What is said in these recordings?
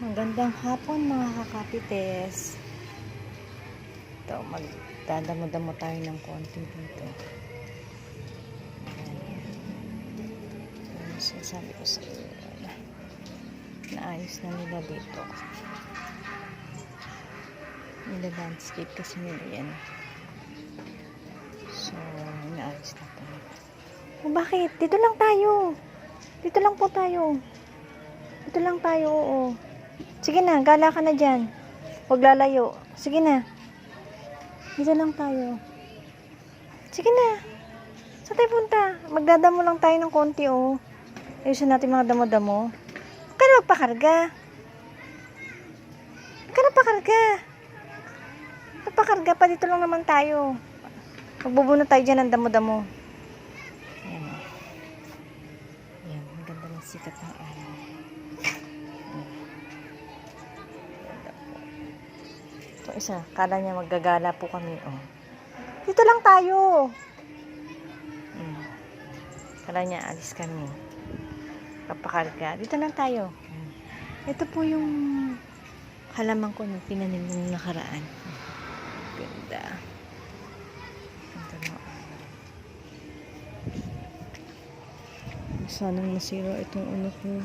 Magandang hapon mga kakapites. Ito, magdadamo-damo tayo ng konti dito. Ayan. Sinasabi ko sa inyo na naayos na nila dito. Nila-landscape kasi nila yan. So, naayos na po. Bakit? Dito lang tayo. Dito lang po tayo. Dito lang tayo, oo. Sige na, gala ka na dyan. Huwag lalayo. Sige na. Dito lang tayo. Sige na. Saan tayo punta? Magdadamo lang tayo ng konti, oh. Ayusin natin mga damo-damo. Huwag ka na magpakarga. Huwag ka na pakarga. Magpakarga pa. Dito lang naman tayo. Magbubunot tayo dyan ng damo-damo. Ayan. Ayan. Maganda ng sikat ng araw. So, isa, kala niya maggagala po kami, oh. Dito lang tayo. Kala niya alis kami. Papakarga. Dito lang tayo. Ito po yung halaman ko na pinanim nung nakaraan. Ganda. Ganda na. Sanang masira itong ano ko.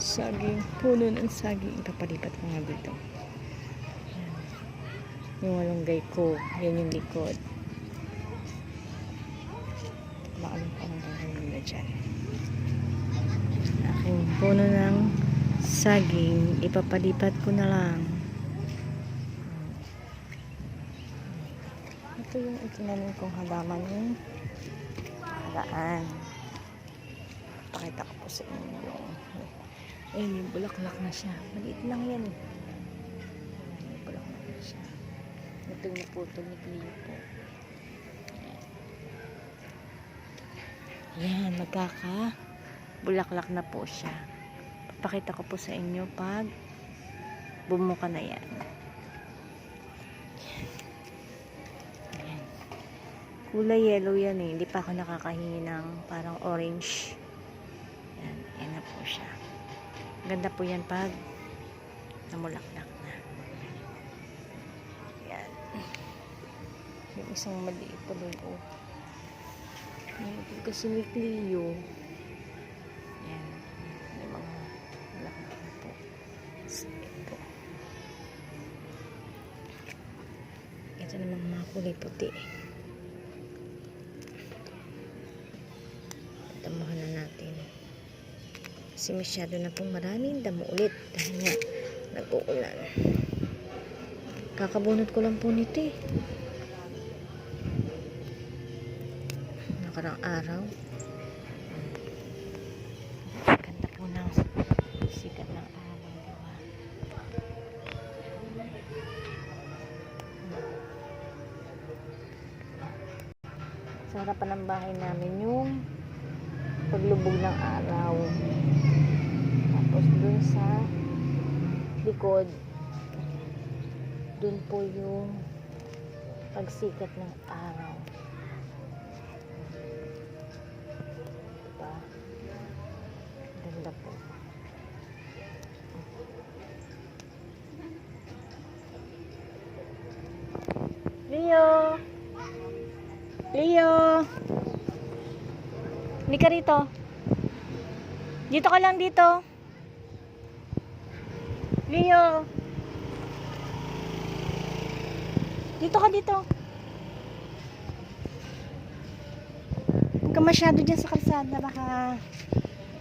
Saging, puno ng saging. Ipapalipat ko nga dito. Yan. Yung malunggay ko. Yan yung likod. Maalam pa ang gagawin nila dyan. Aking puno ng saging. Ipapalipat ko na lang. Ito yung itinanim kong halaman yung halaan. Pakita ko po sa inyo yung ayun, yung bulaklak na siya. Maliit lang yan. Ayun, yung bulaklak na siya. Ito yung naputol ni Cleo po. Yan, magkaka bulaklak na po siya. Papakita ko po sa inyo pag bumuka na yan. Yan. Kulay yellow yan eh. Hindi pa ako nakakahingi ng parang orange. Yan, yan na po siya. Ganda po yan pag namulaklak na. Yan. Yung isang maliit pa doon, oh. Yan, kasi ni Cleo. Yan. May mga bulaklak na po. Ito. Ito namang mga kulay puti. Tamahan na natin. Kasi masyado na pong maraming damo ulit dahil nga nag-uulan. Kakabunot ko lang po nito eh. Nakarang araw. Ganda po ng sikat ng araw, diba? Sa harapan ng bahay namin yung paglubog ng araw. Tapos dun sa likod, dun po yung pagsikat ng araw. Diba? Ganda po. Leo! Leo! Hindi ka rito. Dito ka lang dito. Leo. Dito ka dito. Huwag ka masyado dyan sa kalsada. Baka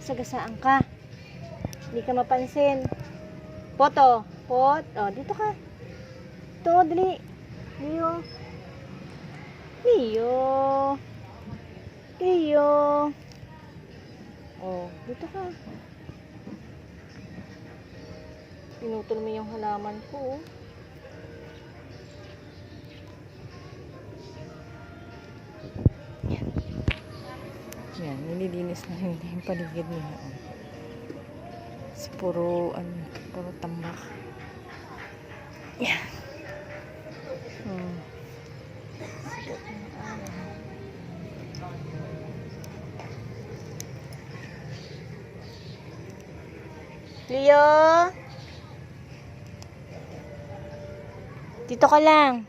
sagasaan ka. Hindi ka mapansin. Poto. Pot. O, dito ka. Ito, dali. Leo. Leo. Leo. Oh, dito ka. Pinutol mo yung halaman ko. Yan. Yan, nililinis na yung paligid niya. Kasi puro tambak. Yan. Leo? Dito ka lang.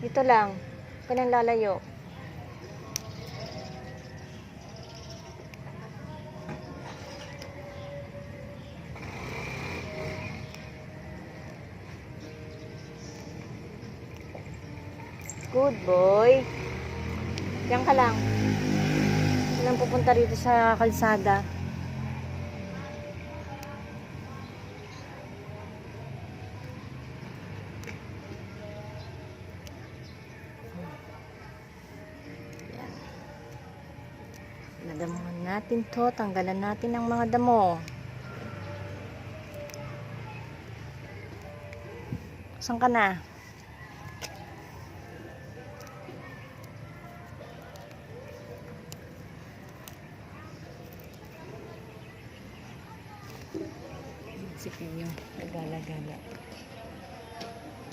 Dito lang. Huwag ka nang lalayo. Good boy. Diyan ka lang. Walang pupunta rito sa kalsada. Yan. Nadamuhan natin to. Tanggalan natin ang mga damo. Saan ka na? Si Pio, nagala-gala.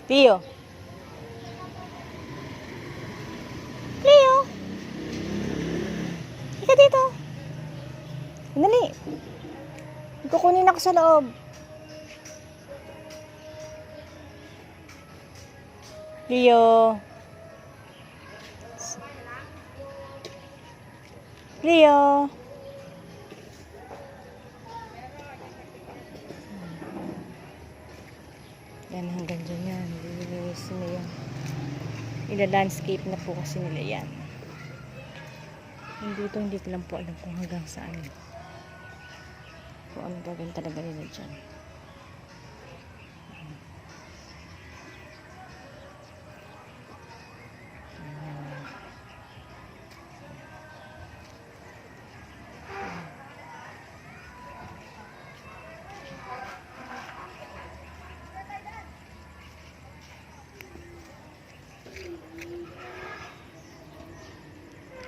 Pio! Pio! Ika dito! Dali! Kukunin ako sa loob. Leo! Leo! Yan, hanggang dyan yan. Lilinis na yan. Ila-landscape na po kasi nila yan. Dito, hindi ko lang po alam kung hanggang saan. Kung ano gagawin talaga nila dyan.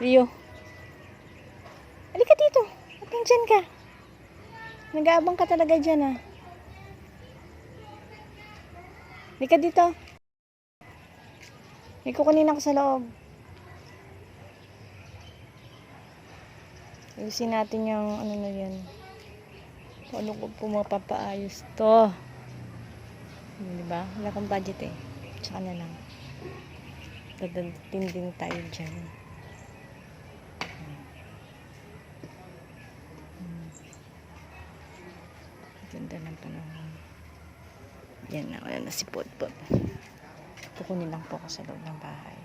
Leo. Halika dito. Ba't nandyan ka? Nag-aabang ka talaga dyan, ah. Halika dito. May kukunin ako sa loob. Ayusin natin yung ano na yan. Paano ko po mapapaayos to? Diba? Wala kang budget eh. Tsaka na lang. Tinding tayo dyan. Ganda ng panahon. Yan na, wala na si Podpod. Kukunin lang po ako sa loob ng bahay.